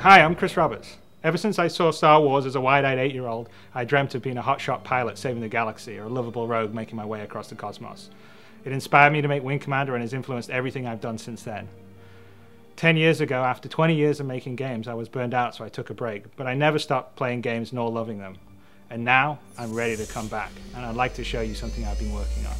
Hi, I'm Chris Roberts. Ever since I saw Star Wars as a wide-eyed 8-year-old, I dreamt of being a hotshot pilot saving the galaxy or a lovable rogue making my way across the cosmos. It inspired me to make Wing Commander and has influenced everything I've done since then. 10 years ago, after 20 years of making games, I was burned out, so I took a break, but I never stopped playing games nor loving them. And now, I'm ready to come back, and I'd like to show you something I've been working on.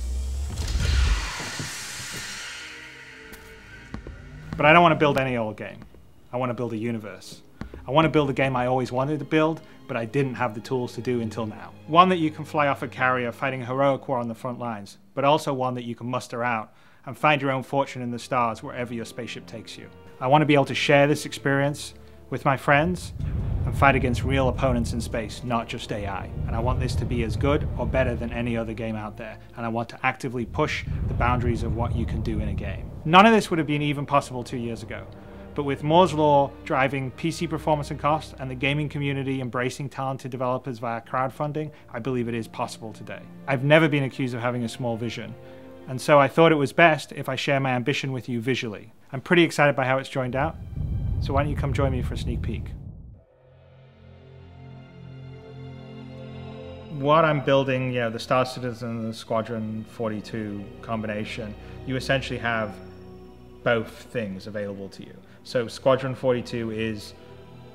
But I don't want to build any old game. I want to build a universe. I want to build a game I always wanted to build, but I didn't have the tools to do until now. One that you can fly off a carrier fighting a heroic war on the front lines, but also one that you can muster out and find your own fortune in the stars wherever your spaceship takes you. I want to be able to share this experience with my friends and fight against real opponents in space, not just AI. And I want this to be as good or better than any other game out there. And I want to actively push the boundaries of what you can do in a game. None of this would have been even possible 2 years ago. But with Moore's Law driving PC performance and cost and the gaming community embracing talented developers via crowdfunding, I believe it is possible today. I've never been accused of having a small vision. And so I thought it was best if I share my ambition with you visually. I'm pretty excited by how it's joined out. So why don't you come join me for a sneak peek? What I'm building, the Star Citizen and the Squadron 42 combination, you essentially have both things available to you. So Squadron 42 is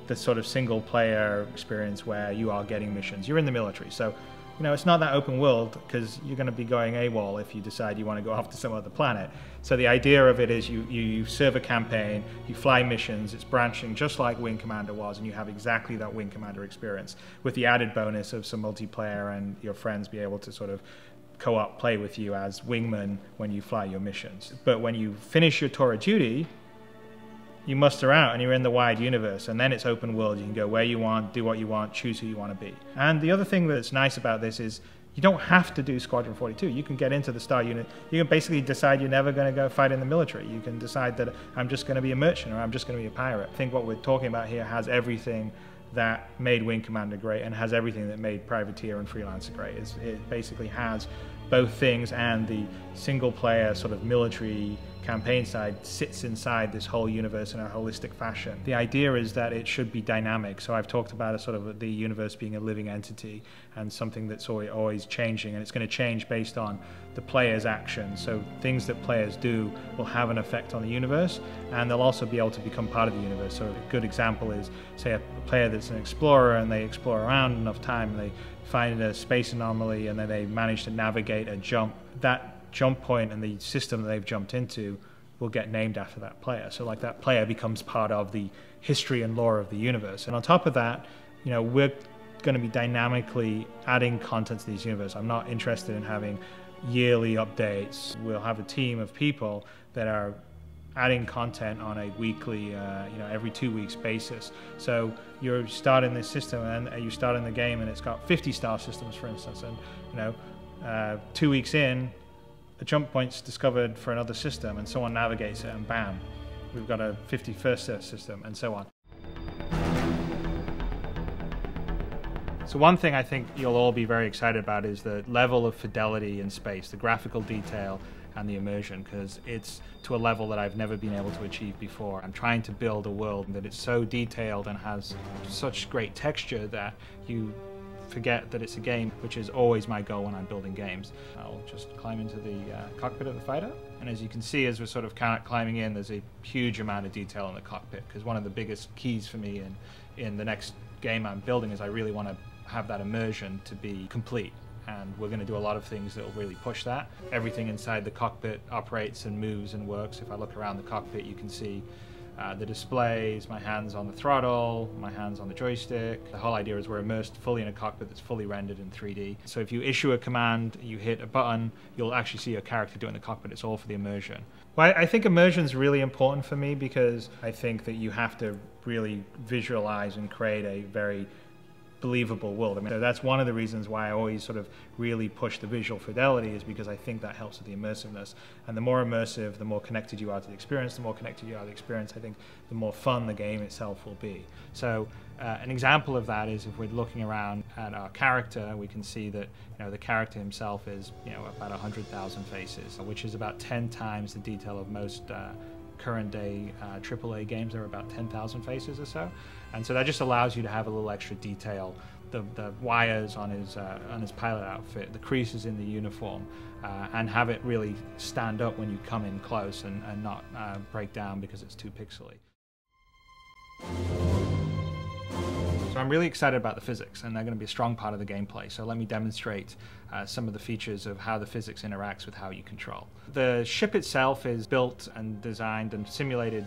the sort of single player experience where you are getting missions. You're in the military, so it's not that open world because you're going to be going AWOL if you decide you want to go off to some other planet. So the idea of it is you serve a campaign, you fly missions, it's branching just like Wing Commander was, and you have exactly that Wing Commander experience with the added bonus of some multiplayer and your friends be able to sort of co-op play with you as wingmen when you fly your missions. But when you finish your tour of duty, you muster out and you're in the wide universe, and then it's open world. You can go where you want, do what you want, choose who you want to be. And the other thing that's nice about this is you don't have to do Squadron 42. You can get into the Star Unit. You can basically decide you're never going to go fight in the military. You can decide that I'm just going to be a merchant or I'm just going to be a pirate. I think what we're talking about here has everything that made Wing Commander great and has everything that made Privateer and Freelancer great. It basically has both things, and the single player sort of military campaign side sits inside this whole universe in a holistic fashion. The idea is that it should be dynamic. So I've talked about the universe being a living entity and something that's always changing, and it's going to change based on the player's actions. So things that players do will have an effect on the universe, and they'll also be able to become part of the universe. So a good example is, say, a player that's an explorer and they explore around enough time and they find a space anomaly and then they manage to navigate a jump. That jump point and the system that they've jumped into will get named after that player. So like that player becomes part of the history and lore of the universe. And on top of that, we're going to be dynamically adding content to these universe. I'm not interested in having yearly updates. We'll have a team of people that are adding content on a weekly, every 2 weeks basis. So you're starting this system and you start in the game and it's got 50 star systems, for instance, and 2 weeks in, a jump point's discovered for another system and someone navigates it and bam, we've got a 51st system and so on. So one thing I think you'll all be very excited about is the level of fidelity in space, the graphical detail and the immersion, because it's to a level that I've never been able to achieve before. I'm trying to build a world that is so detailed and has such great texture that you forget that it's a game, which is always my goal when I'm building games. I'll just climb into the cockpit of the fighter, and as you can see, as we're sort of climbing in, there's a huge amount of detail in the cockpit, because one of the biggest keys for me in the next game I'm building is I really want to have that immersion to be complete. And we're going to do a lot of things that will really push that. Everything inside the cockpit operates and moves and works. If I look around the cockpit, you can see the displays, my hands on the throttle, my hands on the joystick. The whole idea is we're immersed fully in a cockpit that's fully rendered in 3D. So if you issue a command, you hit a button, you'll actually see your character doing the cockpit. It's all for the immersion. Well, I think immersion is really important for me because I think that you have to really visualize and create a very believable world. I mean, so that's one of the reasons why I always sort of really push the visual fidelity, is because I think that helps with the immersiveness. And the more immersive, the more connected you are to the experience. The more connected you are to the experience, I think the more fun the game itself will be. So an example of that is if we're looking around at our character, we can see that the character himself is about 100,000 faces, which is about 10 times the detail of most current day AAA games. There are about 10,000 faces or so, and so that just allows you to have a little extra detail. The wires on his pilot outfit, the creases in the uniform, and have it really stand up when you come in close and not break down because it's too pixely. So I'm really excited about the physics, and they're going to be a strong part of the gameplay. So let me demonstrate some of the features of how the physics interacts with how you control. The ship itself is built and designed and simulated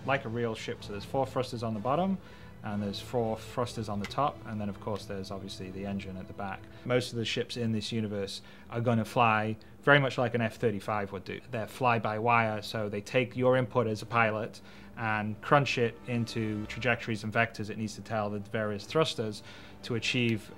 like a real ship. So there's 4 thrusters on the bottom, and there's 4 thrusters on the top, and then of course there's obviously the engine at the back. Most of the ships in this universe are going to fly very much like an F-35 would do. They're fly-by-wire, so they take your input as a pilot and crunch it into trajectories and vectors it needs to tell the various thrusters to achieve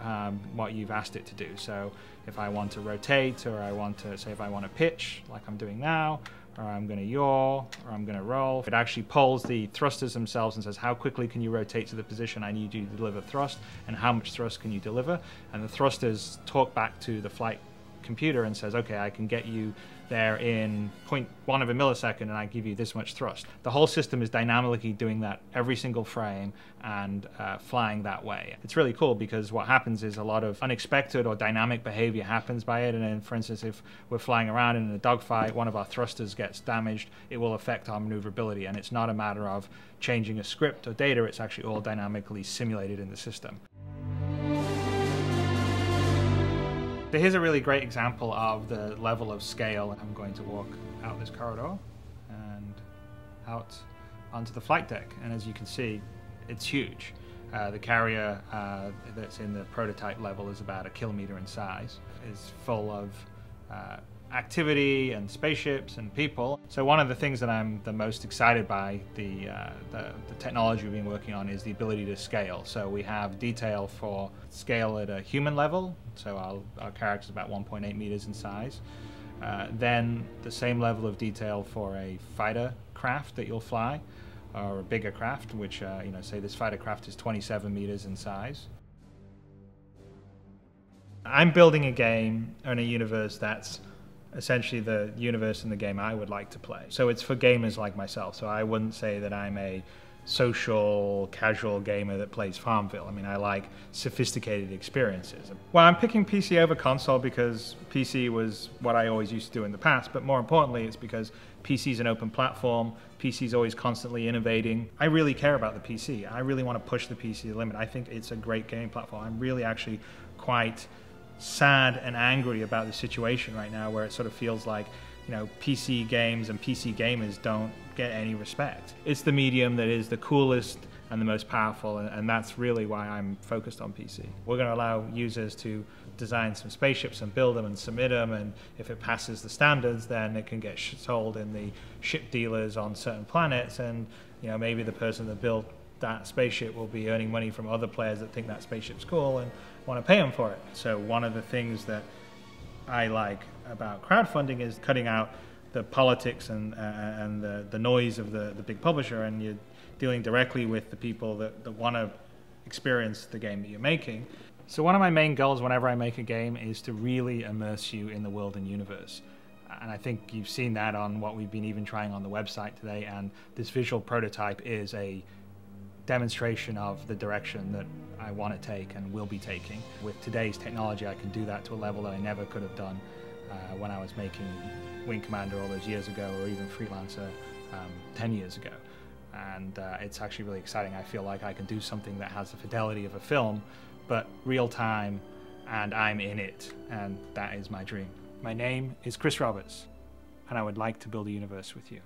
what you've asked it to do. So if I want to rotate, or I want to, say if I want to pitch like I'm doing now, or I'm going to yaw, or I'm going to roll, it actually polls the thrusters themselves and says how quickly can you rotate to the position I need you to deliver thrust, and how much thrust can you deliver, and the thrusters talk back to the flight computer and says, okay, I can get you there in 0.1 of a millisecond and I give you this much thrust. The whole system is dynamically doing that every single frame and flying that way. It's really cool because what happens is a lot of unexpected or dynamic behavior happens by it, and then for instance if we're flying around in a dogfight, one of our thrusters gets damaged, it will affect our maneuverability, and it's not a matter of changing a script or data, it's actually all dynamically simulated in the system. So here's a really great example of the level of scale. I'm going to walk out this corridor and out onto the flight deck, and as you can see, it's huge. The carrier that's in the prototype level is about 1 kilometer in size. It's full of activity and spaceships and people. So one of the things that I'm the most excited by the technology we've been working on is the ability to scale. So we have detail for scale at a human level. So our character is about 1.8 meters in size. Then the same level of detail for a fighter craft that you'll fly, or a bigger craft, which say this fighter craft is 27 meters in size. I'm building a game in a universe that's essentially the universe in the game I would like to play. So it's for gamers like myself. So I wouldn't say that I'm a social, casual gamer that plays Farmville. I mean, I like sophisticated experiences. Well, I'm picking PC over console because PC was what I always used to do in the past, but more importantly, it's because PC is an open platform. PC is always constantly innovating. I really care about the PC. I really want to push the PC to the limit. I think it's a great game platform. I'm really actually quite sad and angry about the situation right now, where it sort of feels like, PC games and PC gamers don't get any respect. It's the medium that is the coolest and the most powerful, and that's really why I'm focused on PC. We're going to allow users to design some spaceships and build them and submit them, and if it passes the standards, then it can get sold in the ship dealers on certain planets, and maybe the person that built that spaceship will be earning money from other players that think that spaceship's cool and want to pay them for it. So one of the things that I like about crowdfunding is cutting out the politics and the noise of the big publisher, and you're dealing directly with the people that want to experience the game that you're making. So one of my main goals whenever I make a game is to really immerse you in the world and universe. And I think you've seen that on what we've been even trying on the website today, and this visual prototype is a demonstration of the direction that I want to take and will be taking. With today's technology, I can do that to a level that I never could have done when I was making Wing Commander all those years ago, or even Freelancer 10 years ago. And it's actually really exciting. I feel like I can do something that has the fidelity of a film, but real time, and I'm in it, and that is my dream. My name is Chris Roberts, and I would like to build a universe with you.